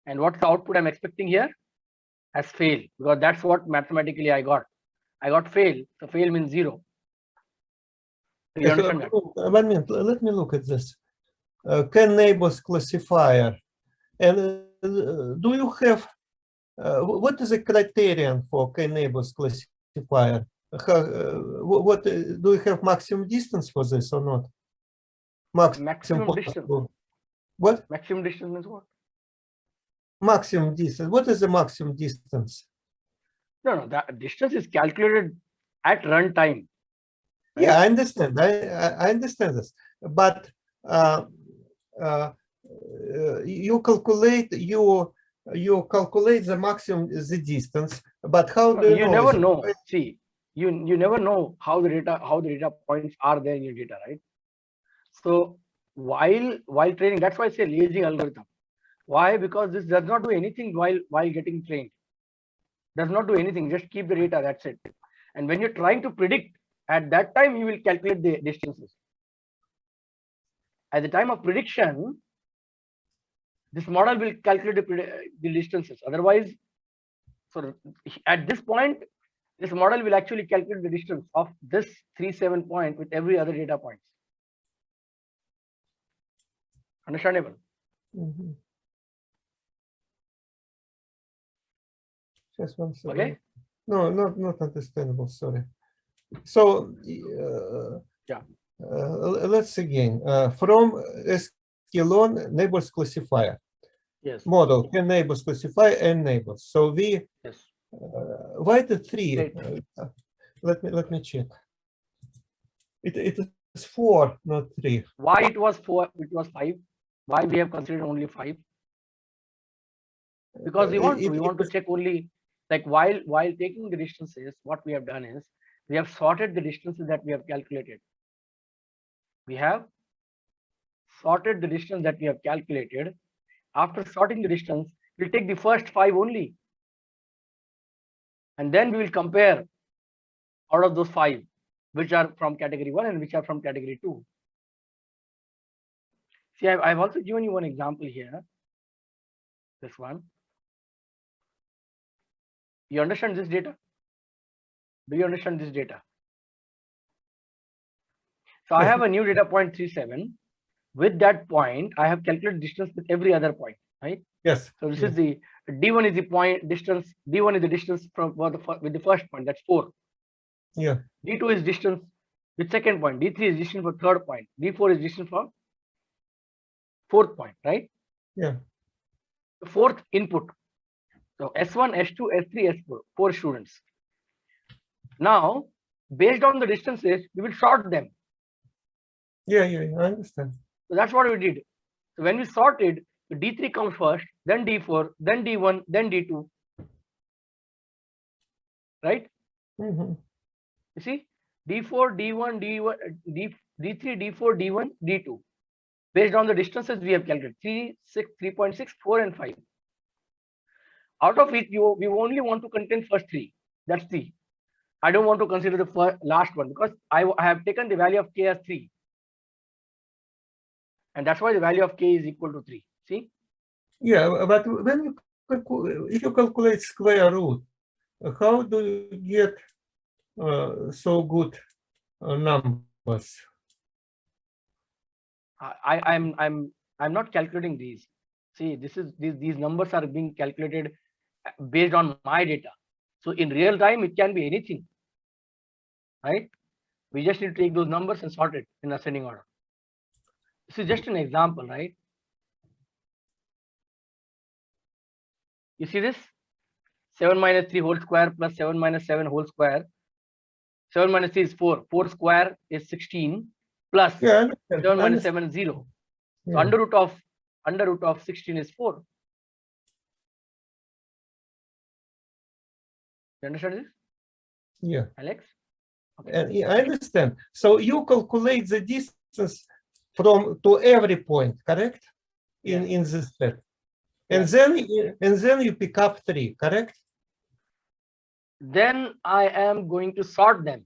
And what's the output I'm expecting here? As fail, because that's what mathematically I got. I got fail, so fail means 0. Do you understand that? 1 minute, let me look at this. Can neighbors classifier, and do you have, what is the criterion for can neighbors classifier? What do you have maximum distance for this or not? Maximum distance. What? Maximum distance means what? Maximum distance. What is the maximum distance? No, that distance is calculated at runtime. Right? Yeah, I understand. I understand this, but you calculate the maximum the distance, but how do you never know? See, you never know how the data points are there in your data, right? So while training, that's why I say lazy algorithm. Why? Because this does not do anything while getting trained. Does not do anything. Just keep the data. That's it. And when you're trying to predict, at that time you will calculate the distances. At the time of prediction, this model will calculate the distances. Otherwise, so at this point, this model will actually calculate the distance of this 37 point with every other data points. Understandable? Mm-hmm. Just one second. Okay. No, not understandable. Sorry. So yeah. Let's again from sklearn neighbors classifier. Yes. Model can neighbors classify and neighbors. So we yes. Why the 3? Let me check. It is 4, not 3. Why it was 4? It was 5. Why we have considered only 5? Because we want to check only, like while taking the distances, what we have done is we have sorted the distances that we have calculated. We have sorted the distance that we have calculated. After sorting the distance, we'll take the first 5 only. And then we will compare out of those 5, which are from category 1 and which are from category 2. See, I've also given you one example here. This one. You understand this data? Do you understand this data? So I have a new data point 37. With that point, I have calculated distance with every other point, right? Yes. So this is the D1 is the point distance. D1 is the distance from with the first point. That's 4. Yeah. D2 is distance with second point. D3 is distance for third point. D4 is distance for fourth point, right? Yeah. The fourth input. So S1, S2, S3, S4, 4 students. Now, based on the distances, we will sort them. Yeah, I understand. So that's what we did. So when we sorted, the D3 comes first, then D4, then D1, then D2. Right? Mm-hmm. You see, D4, D1, D1, D3, D4, D1, D2. Based on the distances we have calculated 3, 6, 3.6, 4, and 5. Out of it, we only want to contain first 3. That's 3. I don't want to consider the last one because I have taken the value of k as 3. And that's why the value of k is equal to 3. See? Yeah, but when if you calculate square root, how do you get so good numbers? I'm not calculating these. See, these numbers are being calculated based on my data. So in real time, it can be anything, right? We just need to take those numbers and sort it in ascending order. This is just an example, right? You see this? 7 minus 3 whole square plus 7 minus 7 whole square. 7 minus 3 is 4. 4 square is 16 plus 7 minus 7 is 0. So under root of 16 is 4. You understand this? Yeah. Alex? Okay. Yeah, I understand. So you calculate the distance from to every point, correct? In this set. And then you pick up 3, correct? Then I am going to sort them.